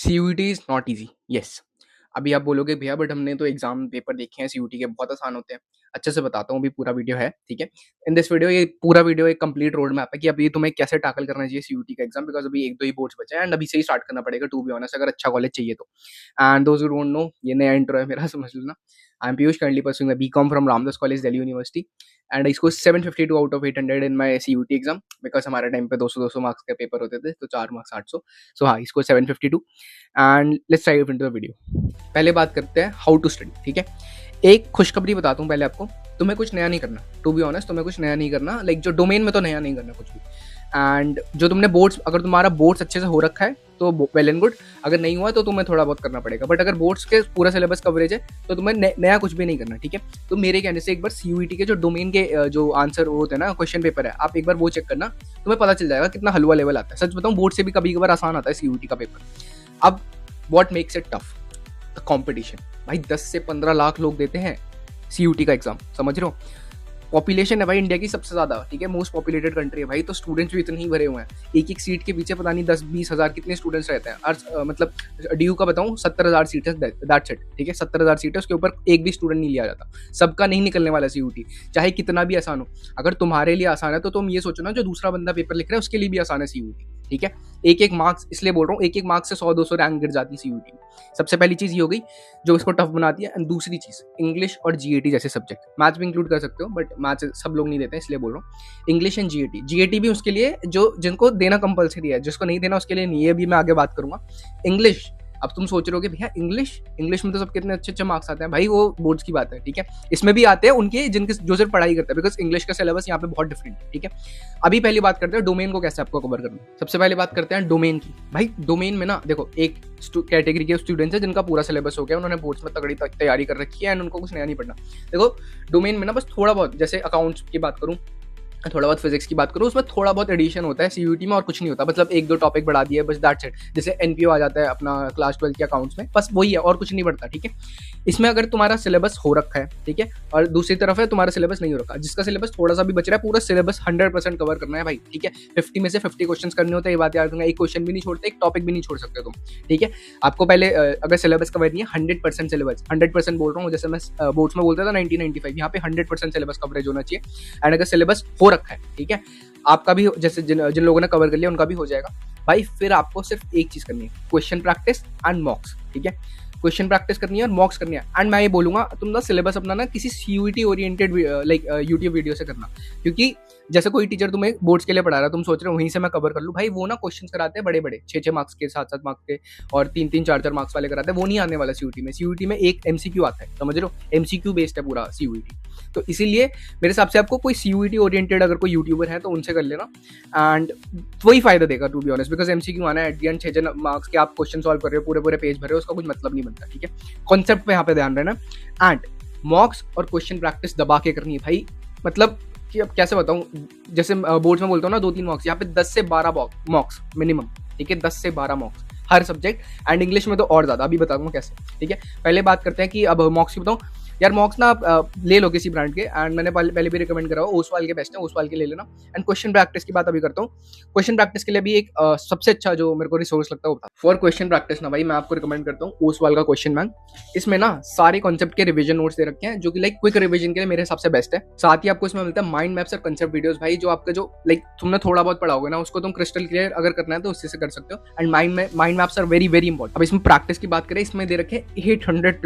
CUET is not easy, yes. अभी आप बोलोगे भैया बट हमने तो एग्ज़ाम पेपर देखे हैं सीयूईटी के, बहुत आसान होते हैं। अच्छे से बताता हूँ, अभी पूरा वीडियो है, ठीक है? इन दिस वीडियो ये पूरा वीडियो एक कंप्लीट रोड मैप है कि अभी तुम्हें कैसे टैकल करना चाहिए सीयूईटी का एग्ज़ाम, बिकॉज़ अभी 1-2 ही बोर्ड्स बचे हैं एंड अभी से ही स्टार्ट करना पड़ेगा टू बी ऑनेस्ट, अगर अच्छा कॉलेज चाहिए तो। And those who don't know, ये नया इंट्रो है मेरा, समझ लेना। I am Piyush, currently pursuing the BCom from Ramdas College, Delhi University, and I scored 752 out of 800 in my CUT exam, because हमारे टाइम पे 200-200 मार्क्स के पेपर होते थे, तो 4 मार्क्स 800। सो हाँ, इसको 752। And let's dive into the video. पहले बात करते हैं हाउ टू स्टडी, ठीक है? एक खुशखबरी बताता हूँ पहले आपको, तुम्हें कुछ नया नहीं करना, टू बी ऑनेस्ट तुम्हें कुछ नया नहीं करना, लाइक जो डोमेन में तो नया नहीं करना कुछ भी। एंड जो तुमने बोर्ड्स, अगर तुम्हारा बोर्ड्स अच्छे से हो रखा है तो वेल एंड गुड, अगर नहीं हुआ तो तुम्हें थोड़ा बहुत करना पड़ेगा, बट अगर बोर्ड्स के पूरा सिलेबस कवरेज है तो तुम्हें नया कुछ भी नहीं करना, ठीक है? तो मेरे कहने से एक बार सीयूईटी के जो डोमेन के जो आंसर होते हैं ना, क्वेश्चन पेपर है, आप एक बार वो चेक करना, तुम्हें पता चल जाएगा कितना हलवा लेवल आता है। सच बताऊं, बोर्ड से भी कभी कभार आसान आता है सीयूईटी का पेपर। अब what makes it tough? The competition. भाई 10 से 15 लाख लोग देते हैं सीयूटी का एग्जाम, समझ रहे हो? पॉपुलेशन है भाई इंडिया की सबसे ज्यादा, ठीक है? मोस्ट पॉपुलेटेड कंट्री है भाई, तो स्टूडेंट्स भी इतने ही भरे हुए हैं। एक एक सीट के पीछे पता नहीं 10-20 हज़ार कितने स्टूडेंट्स रहते हैं। और मतलब डीयू का बताऊं, 70,000 सीट है, दैट्स इट, ठीक है? 70,000 सीट है, उसके ऊपर एक भी स्टूडेंट नहीं लिया जाता। सबका नहीं निकलने वाला सीयूटी, चाहे कितना भी आसान हो। अगर तुम्हारे लिए आसान है तो तुम ये सोचो ना, जो दूसरा बंदा पेपर लिख रहा है उसके लिए भी आसान है सीयूटी, ठीक है? एक एक मार्क्स, इसलिए बोल रहा हूँ, एक एक मार्क्स से 100-200 रैंक गिर जाती है सीयूटी। सबसे पहली चीज ये हो गई जो इसको टफ बनाती है। एंड दूसरी चीज, इंग्लिश और जीएटी जैसे सब्जेक्ट, मैथ्स भी इंक्लूड कर सकते हो बट मैथ्स सब लोग नहीं देते हैं, इसलिए बोल रहा हूँ। इंग्लिश एंड जीएटी, जीएटी भी उसके लिए जो जिनको देना कंपलसरी है, जिसको नहीं देना उसके लिए नहीं, ये भी मैं आगे बात करूंगा। इंग्लिश, अब तुम सोच रहे हो कि भैया इंग्लिश में तो सब कितने अच्छे अच्छे मार्क्स आते हैं। भाई वो बोर्ड्स की बात है, ठीक है? इसमें भी आते हैं उनके जिनके जो सिर्फ पढ़ाई करते हैं, बिकॉज इंग्लिश का सिलेबस यहाँ पे बहुत डिफरेंट है, ठीक है? अभी पहली बात करते हैं डोमेन को कैसे आपको कवर करना है। सबसे पहले बात करते हैं डोमेन की। भाई डोमेन में ना देखो, एक कैटेगरी के स्टूडेंट्स हैं जिनका पूरा सिलेबस हो गया, उन्होंने बोर्ड्स में तगड़ी तैयारी कर रखी है एंड उनको कुछ नया नहीं पढ़ना। देखो डोमेन में ना बस थोड़ा बहुत, जैसे अकाउंट्स की बात करूँ, थोड़ा बहुत फिजिक्स की बात करूँ, उसमें थोड़ा बहुत एडिशन होता है सीयूटी में, और कुछ नहीं होता। मतलब 1-2 टॉपिक बढ़ा दिए बस, दैट्स इट। जैसे एनपीओ आ जाता है अपना क्लास 12 के अकाउंट्स में, बस वही है और कुछ नहीं बढ़ता, ठीक है? इसमें अगर तुम्हारा सिलेबस हो रखा है, ठीक है, और दूसरी तरफ है तुम्हारा सिलेबस नहीं हो रखा, जिसका सिलेबस थोड़ा सा भी बच रहा है, पूरा सिलेबस 100% कवर करना है भाई, ठीक है? 50 में से 50 क्वेश्चन करने होते हैं, ये बात याद रखना। एक क्वेश्चन भी नहीं छोड़ते, एक टॉपिक भी नहीं छोड़ सकते तुम, ठीक है? आपको पहले अगर सिलेबस कवर नहीं है, 100% सिलेबस, 100% बोल रहा हूँ, जैसे मैं बोर्ड्स में बोलता था 90-95, यहाँ पे 100% सिलेबस कवरेज होना चाहिए। एंड अगर सिलेबस हो रखा है, ठीक है, आपका भी, जैसे जिन लोगों ने कवर कर लिया उनका भी हो जाएगा भाई। फिर आपको सिर्फ एक चीज करनी है, क्वेश्चन प्रैक्टिस एंड मॉक्स, ठीक है? क्वेश्चन प्रैक्टिस करनी है और मॉक्स करनी है। एंड मैं ये बोलूंगा, तुम ना सिलेबस अपना ना किसी CUET oriented like YouTube video से करना, क्योंकि जैसे कोई टीचर तुम्हें बोर्ड्स के लिए पढ़ा रहा है, तुम सोच रहे हो वहीं से मैं कवर कर लूँ, भाई वो ना क्वेश्चन कराते हैं बड़े बड़े, 6-6 मार्क्स के, 7-7 मार्क्स के, और 3-3, 4-4 मार्क्स वाले कराते हैं, वो नहीं आने वाला सीयूटी में। सीयूटी में एक एमसीक्यू आता है, समझ रहे हो? एमसीक्यू बेस्ड है पूरा सीयूटी। तो इसीलिए मेरे हिसाब से आपको कोई सीयूईटी ओरिएंटेड अगर कोई यूट्यूबर है तो उनसे कर लेना, एंड वही फायदा देगा to be honest, because MCQ आना है एट द एंड, 6 मार्क्स के आप क्वेश्चन सॉल्व कर रहे हो, पूरे पूरे पेज भर रहे हो, उसका कुछ मतलब नहीं बनता, ठीक है? कॉन्सेप्ट पे यहाँ पे ध्यान रहना। एंड मॉक्स और क्वेश्चन प्रैक्टिस दबा के करनी है भाई। मतलब कि अब कैसे बताऊं, जैसे बोर्ड्स में बोलता हूँ ना 2-3 मॉक्स, यहाँ पे 10 से 12 मॉक्स मिनिमम, ठीक है? 10 से 12 मॉक्स हर सब्जेक्ट, एंड इंग्लिश में तो और ज्यादा, अभी बताऊंगा कैसे, ठीक है? पहले बात करते हैं कि अब मॉक्स की बताऊं। यार मॉक्स ना आप ले लो किसी ब्रांड के, एंड मैंने पहले भी रिकमेंड करा हो, ओसवाल के बेस्ट है, ओसवाल के ले लेना। एंड क्वेश्चन प्रैक्टिस की बात अभी करता हूँ। क्वेश्चन प्रैक्टिस के लिए भी एक सबसे अच्छा जो मेरे को रिसोर्स लगता है वो फॉर क्वेश्चन प्रैक्टिस ना भाई, मैं आपको रिकमेंड करता हूँ ओसवाल का क्वेश्चन बैंक। इसमें ना सारे कॉन्सेप्ट के रिविजन नोट्स दे रखे हैं, जो कि लाइक क्विक रिविजन के लिए मेरे हिसाब से बेस्ट है। साथ ही आपको इसमें मिलता है माइंड मैप्स और कंसेप्ट वीडियोस भाई, जो आपका जो लाइक तुमने थोड़ा बहुत पढ़ा होगा ना, उसको तुम क्रिस्टल क्लियर अगर करना है तो उससे कर सकते हो। And mind maps are very very important. अब इसमें प्रैक्टिस की बात करें, इसमें दे रखे 800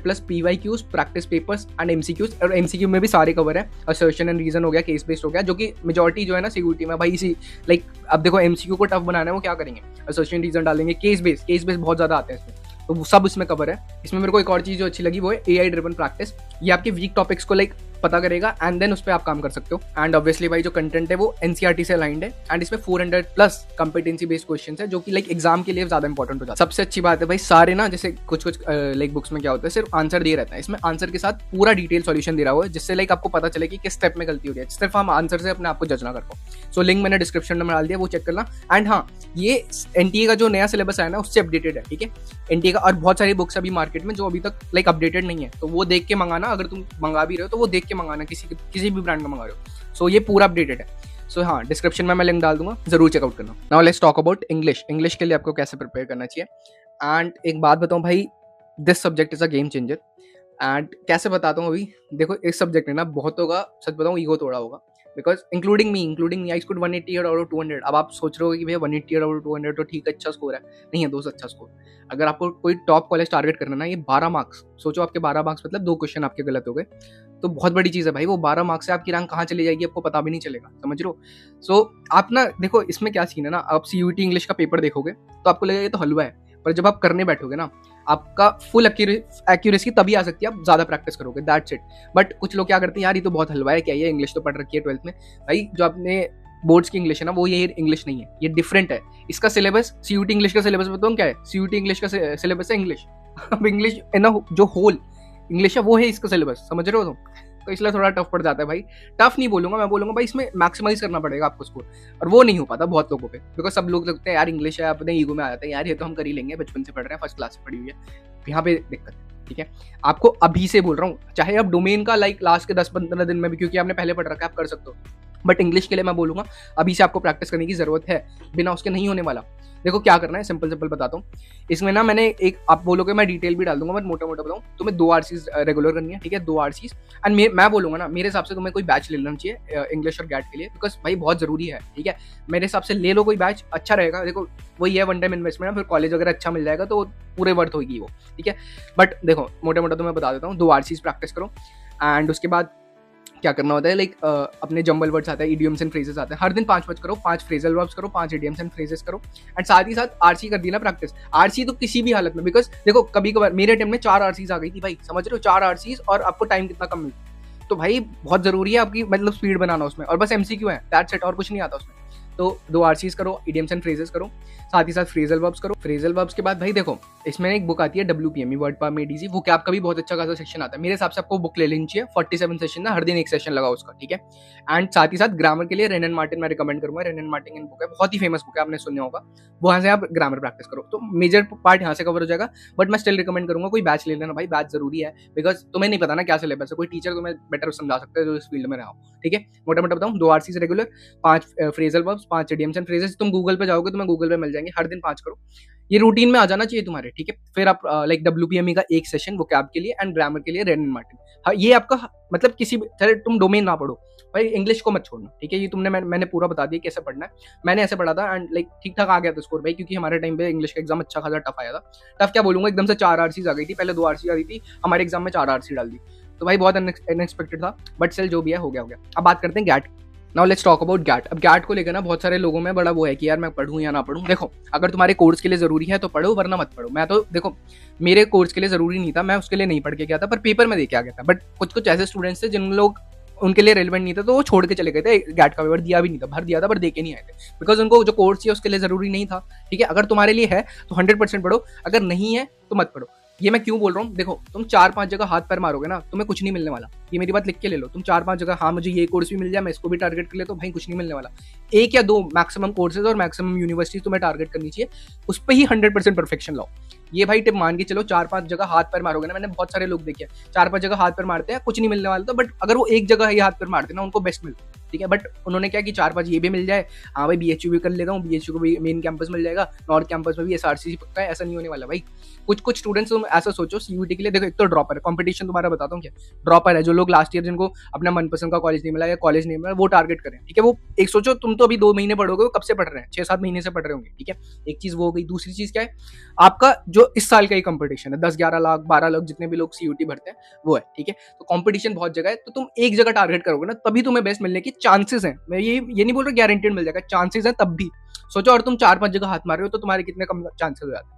plus PYQs, practice papers and MCQs, और एमसीक्यू में भी सारे कवर है। असर्शन एंड रीजन हो गया, केस बेस्ड हो गया, जो कि मेजॉरिटी जो है ना सीयूटी में भाई इसी लाइक, अब देखो एमसीक्यू को टफ बनाना है, वो क्या करेंगे, असर्शन रीजन डालेंगे, केस बेस्ड बहुत ज्यादा आते हैं इसमें, तो वो सब इसमें कवर है। इसमें मेरे को एक और चीज जो अच्छी लगी वो है एआई ड्रिवन प्रैक्टिस। ये आपके वीक टॉपिक्स को लाइक पता करेगा एंड देन उस पर आप काम कर सकते हो। एंड ऑब्वियसली भाई जो कंटेंट है वो एनसीईआरटी से अलाइंड है, एंड इसमें 400 प्लस कंपिटेंसी बेस्ड क्वेश्चंस है, जो कि लाइक एग्जाम के लिए ज्यादा इंपॉर्टेंट हो जाता है। सबसे अच्छी बात है भाई, सारे ना जैसे कुछ लाइक बुक्स में क्या होता है, सिर्फ आंसर दिए रहता है, इसमें आंसर के साथ पूरा डिटेल सॉल्यूशन दे रहा हुआ है, जिससे लाइक आपको पता चले कि किस स्टेप में गलती हो रही है। सिर्फ हम आंसर से अपने आप को जज ना कर पाओ। सो लिंक मैंने डिस्क्रिप्शन में डाल दिया, वो चेक करना। एंड हाँ, ये एनटीए का जो नया सिलेबस आया ना उससे अपडेटेड है, ठीक है? एनटीए का, और बहुत सारी बुक्स अभी मार्केट में जो अभी तक लाइक अपडेटेड नहीं है, तो वो देख के मंगाना। अगर तुम मंगा भी रहे हो तो वो देख के मंगाना, किसी भी ब्रांड का मंगा रहे हो। सो ये पूरा अपडेटेड है। सो हाँ, डिस्क्रिप्शन में मैं लिंक डाल दूंगा, जरूर चेकआउट करना। Now let's talk about English. English के लिए आपको कैसे प्रिपेयर करना चाहिए। एंड एक बात बताऊं भाई, this subject is a game changer. And कैसे बताता हूँ अभी, देखो इस सब्जेक्ट ने ना बहुतों का, सच बताऊँ, ईगो तोड़ा होगा। Because including me I scored 180 out of 200। अब आप सोच रहे हो कि भैया 180 आउट ऑफ 200 तो ठीक है, अच्छा स्कोर है। नहीं है दोस्त, अच्छा स्कोर। अगर आपको कोई टॉप कॉलेज टारगेट करना ना, ये 12 मार्क्स सोचो, आपके 12 मार्क्स मतलब 2 क्वेश्चन आपके गलत हो गए, तो बहुत बड़ी चीज़ है भाई। वो 12 मार्क्स से आपकी रैंक कहाँ चली जाएगी आपको पता भी नहीं चलेगा, समझ रहे हो। सो आप ना देखो, इसमें क्या सीन है ना, आप CUT इंग्लिश का पेपर देखोगे तो आपको लगेगा ये तो हलवा है, पर जब आप करने बैठोगे ना, आपका फुल एक्यूरेसी तभी आ सकती है, आप ज्यादा प्रैक्टिस करोगे, दैट्स इट। बट कुछ लोग क्या करते हैं, यार ये तो बहुत हलवा है, क्या ये इंग्लिश तो पढ़ रखी है 12th में। भाई जो आपने बोर्ड्स की इंग्लिश है ना, वो ये इंग्लिश नहीं है, ये डिफरेंट है। इसका सिलेबस, CUT इंग्लिश का सिलेबस बताऊँ क्या है। CUT इंग्लिश का सिलेबस है इंग्लिश। अब इंग्लिश है ना, जो होल इंग्लिश है वो है इसका सिलेबस, समझ रहे हो तुम। तो इसलिए थोड़ा टफ पड़ जाता है भाई। टफ नहीं बोलूंगा, मैं बोलूंगा भाई इसमें मैक्सिमाइज करना पड़ेगा आपको स्कोर, और वो नहीं हो पाता बहुत लोगों पे। बिकॉज सब लोग लगते हैं यार इंग्लिश है, अपने ईगो में आ जाते हैं, यार ये तो हम कर ही लेंगे, बचपन से पढ़ रहे हैं, फर्स्ट क्लास से पढ़ी हुई है। यहाँ पे दिक्कत है, ठीक है। आपको अभी से बोल रहा हूँ, चाहे आप डोमेन का लाइक लास्ट के 10-15 दिन में भी, क्योंकि आपने पहले पढ़ रखा है, आप कर सकते हो। बट इंग्लिश के लिए मैं बोलूंगा अभी से आपको प्रैक्टिस करने की जरूरत है, बिना उसके नहीं होने वाला। देखो क्या करना है, सिंपल बताता हूँ। इसमें ना मैंने एक, आप बोलोगे मैं डिटेल भी डाल दूंगा, बट मोटा बताऊँ, तुम्हें 2 RCs रेगुलर करनी है, ठीक है, 2 RCs। एंड मैं बोलूंगा ना, मेरे हिसाब से तुम्हें कोई बैच ले लेना चाहिए इंग्लिश और गैट के लिए, बिकॉज भाई बहुत जरूरी है, ठीक है। मेरे हिसाब से ले लो कोई बैच, अच्छा रहेगा। देखो वही है, वन टाइम इन्वेस्टमेंट है, फिर कॉलेज अगर अच्छा मिल जाएगा तो पूरे वर्थ होगी वो, ठीक है। बट देखो मोटा तो मैं बता देता हूँ, 2 RCs प्रैक्टिस करो। एंड उसके बाद क्या करना होता है, लाइक अपने जंबल वर्ड्स आते हैं, इडियम्स एंड फ्रेजेस आते हैं, हर दिन 5 करो, 5 फ्रेजल वर्ब्स करो, 5 इडियम्स एंड फ्रेजेस करो। एंड साथ ही साथ RC कर दी ना प्रैक्टिस। RC तो किसी भी हालत में, बिकॉज देखो कभी कभार मेरे टाइम में 4 RCs आ गई थी भाई, समझ रहे हो, 4 RCs, और आपको टाइम कितना कम मिलता, तो भाई बहुत जरूरी है आपकी मतलब स्पीड बनाना उसमें, और बस MCQ है, दैट्स इट, और कुछ नहीं आता उसमें। तो 2 RCs करो, इडियम्स एंड फ्रेजेस करो, साथ ही साथ फ्रेजल वर्ब्स करो। फ्रेजल वर्ब्स के बाद भाई देखो, इसमें एक बुक आती है WPME, वर्ड पाम एडीजी, वो कैप का भी बहुत अच्छा खासा सेक्शन आता है। मेरे हिसाब से आपको बुक ले लेनी चाहिए, 47 सेशन ना, हर दिन एक सेशन लगाओ उसका, ठीक है। एंड साथ ही साथ ग्रामर के लिए रेन एंड मार्टिन मैं रिकमेंड करूंगा। रेन एंड मार्टिन बुक है, बहुत ही फेमस बुक है, आपने सुना होगा, वहां से आप ग्रामर प्रैक्टिस करो, तो मेजर पार्ट यहाँ से कवर हो जाएगा। बट मैं स्टिल रिकमेंड करूंगा कोई बैच ले लेना भाई, बैच जरूरी है, बिकॉज तुम्हें नहीं पता ना क्या सिलेबस है, कोई टीचर तुम्हें बेटर समझा सकता है जो इस फील्ड में रहा हो, ठीक है। मोटा बताऊँ, 2 RCs regular, 5 phrasal verbs, 5 idioms and phrases. तुम गूगल पे जाओगे, तुम्हें गूगल पे मिल जाएंगे, हर दिन 5 करो, ये रूटीन में आ जाना चाहिए तुम्हारे, ठीक है। फिर आप लाइक WPME का एक सेशन वोकैब के लिए एंड ग्रामर के लिए रेन एंड मार्टिन। हाँ, ये आपका मतलब किसी भी चाहे तुम डोमेन ना पढ़ो भाई, इंग्लिश को मत छोड़ना, ठीक है। ये तुमने मैंने पूरा बता दिया कैसे पढ़ना है। मैंने ऐसे पढ़ा था एंड लाइक ठीक ठाक आ गया था स्कोर भाई, क्योंकि हमारे टाइम पे इंग्लिश का एग्जाम अच्छा खासा टफ आया था। टफ क्या बोलूंगा, एकदम से 4 RCs आ गई थी, पहले 2 RC आ रही थी, हमारे एग्जाम में 4 RC डाल दी, तो भाई बहुत अनएक्सपेक्टेड था। बट स्टिल जो भी है हो गया। अब बात करते हैं GAT. Now let's talk about GAT. अब गैट को लेकर ना बहुत सारे लोगों में बड़ा वो है कि यार मैं पढ़ूं या ना पढ़ूं। देखो अगर तुम्हारे कोर्स के लिए जरूरी है तो पढ़ो, वरना मत पढ़ो। मैं तो देखो मेरे कोर्स के लिए जरूरी नहीं था, मैं उसके लिए नहीं पढ़ के गया था, पर पेपर में दे के आ गया था। बट कुछ ऐसे स्टूडेंट्स थे जिन लोग उनके लिए रेलिवेंट नहीं था, तो वो छोड़ के चले गए थे, गैट का पेपर दिया भी नहीं था, भर दिया था पर दे के नहीं आए थे, बिकॉज उनको जो कोर्स है उसके लिए जरूरी नहीं था, ठीक है। अगर तुम्हारे लिए है तो 100% पढ़ो, अगर नहीं है तो मत पढ़ो। ये मैं क्यों बोल रहा हूँ, देखो तुम 4-5 जगह हाथ पैर मारोगे ना, तुम्हें कुछ नहीं मिलने वाला। ये मेरी बात लिख के ले लो, तुम 4-5 जगह, हाँ मुझे ये कोर्स भी मिल जाए, मैं इसको भी टारगेट कर ले, तो भाई कुछ नहीं मिलने वाला। 1 या 2 मैक्सिमम कोर्सेज और मैक्सिमम यूनिवर्सिटी तुम्हें टारगेट करनी चाहिए, उस पर ही 100% परफेक्शन लाओ। ये भाई टिप मान के चलो, 4-5 जगह हाथ पैर मारोगे ना, मैंने बहुत सारे लोग देखे 4-5 जगह हाथ पैर मारते हैं, कुछ नहीं मिलने वाला था, बट अगर वो एक जगह ही हाथ पैर मारते ना, उनको बेस्ट मिलता, ठीक है। बट उन्होंने क्या कि 4-5 ये भी मिल जाए, हाँ भाई BHU भी कर लेता हूँ, BHU को भी मेन कैंपस मिल जाएगा, नॉर्थ कैंपस में भी SRC पक्का है, ऐसा नहीं होने वाला भाई। कुछ स्टूडेंट्स तुम ऐसा सोचो CUT के लिए, देखो एक तो ड्रॉपर है, कंपटीशन तुम्हारा बताता हूँ क्या, ड्रॉपर है जो लोग लास्ट ईयर जिनको अपना मनपसंद का कॉलेज नहीं मिला या कॉलेज नहीं मिला, वो टारगेट करें, ठीक है। वो एक सोचो, तुम तो अभी 2 महीने पढ़ोगे, वो कब से पढ़ रहे हैं, 6-7 महीने से पढ़ रहे होंगे, ठीक है। एक चीज वो हो गई। दूसरी चीज क्या है, आपका जो इस साल का ही कंपटीशन है, 10-11 लाख 12 लाख जितने भी लोग CUT भरते हैं वो है, ठीक है। तो कंपटीशन बहुत जगह है, तो तुम एक जगह टारगेट करोगे ना, तभी तुम्हें बेस्ट मिलने की चांसेस हैं। मैं ये नहीं बोल रहा गारंटेड मिल जाएगा, चांसेस हैं तब भी। सोचो और तुम 4-5 जगह हाथ मार रहे हो तो तुम्हारे कितने कम चांसेस हो जाते हैं।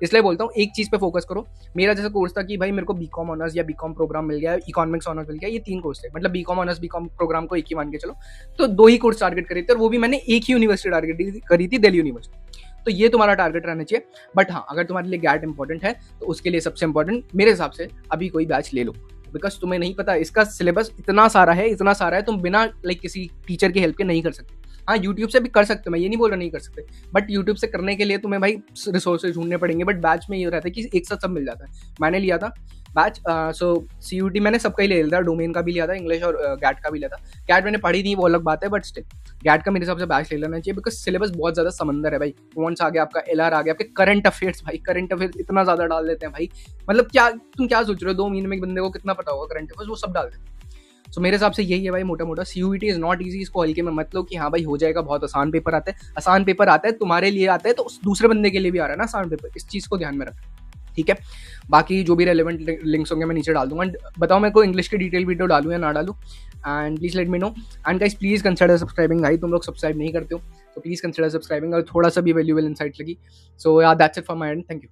इसलिए बोलता हूँ एक चीज पे फोकस करो। मेरा जैसा कोर्स था कि भाई मेरे को BCom ऑनर्स या BCom प्रोग्राम मिल गया, इकोनॉमिक्स ऑनर्स मिल गया, ये 3 कोर्स थे, मतलब BCom ऑनर्स BCom प्रोग्राम को एक ही मान के चलो, तो 2 ही कोर्स टारगेट करे थे, और वो भी मैंने एक ही यूनिवर्सिटी टारगेट करी थी, दिल्ली यूनिवर्सिटी। तो ये तुम्हारा टारगेट रहना चाहिए। बट हाँ, अगर तुम्हारे लिए गैट इंपॉर्टेंट है तो उसके लिए सबसे इंपॉर्टेंट मेरे हिसाब से अभी कोई बैच ले लो, बिकॉज तुम्हें नहीं पता, इसका सिलेबस इतना सारा है, तुम बिना लाइक किसी टीचर की हेल्प के नहीं कर सकते। हाँ, यूट्यूब से भी कर सकते हो, मैं ये नहीं बोल रहा नहीं कर सकते, बट यूट्यूब से करने के लिए तुम्हें भाई रिसोर्सेज ढूँढने पड़ेंगे, बट बैच में ये रहता है कि एक साथ सब मिल जाता है। मैंने लिया था बैच, सो सीयूटी मैंने सबका ही ले लिया था, डोमेन का भी लिया था, इंग्लिश और गैट का भी लिया था। गैट मैंने पढ़ी नहीं, वो अलग बात है, बट स्टिल गैट का मेरे हिसाब से बैच ले लेना चाहिए, बिकॉज सिलेबस बहुत ज़्यादा समंदर है भाई। कौन सा आ गया आपका, एलआर आ गया, आपके करंट अफेयर्स, भाई करंट अफेयर्स इतना ज़्यादा डाल देते हैं भाई, मतलब क्या तुम क्या सोच रहे हो, 2 महीने में एक बंदे को कितना पता होगा करंट अफेयर्स, वो सब डाल देते हैं। सो मेरे हिसाब से यही है भाई मोटा मोटा, सीयूईटी इज नॉट ईजी, इसको हल्के में मत लो कि हाँ भाई हो जाएगा, बहुत आसान पेपर आता है। आसान पेपर आता है तुम्हारे लिए आता है, तो उस दूसरे बंदे के लिए भी आ रहा है ना आसान पेपर, इस चीज़ को ध्यान में रख, ठीक है। बाकी जो भी रेलेवेंट लिंक्स होंगे मैं नीचे डाल दूंगा। बताओ मेरे को इंग्लिश की डिटेल वीडियो डालूँ या ना डालूँ, and please let me know. And guys please consider subscribing, भाई तुम लोग सब्सक्राइब नहीं करते हो, तो प्लीज कंसिडर सब्सक्राइबिंग, अगर थोड़ा सा भी वैल्यूएबल इनसाइट लगी। सो या that's it for my and, thank you.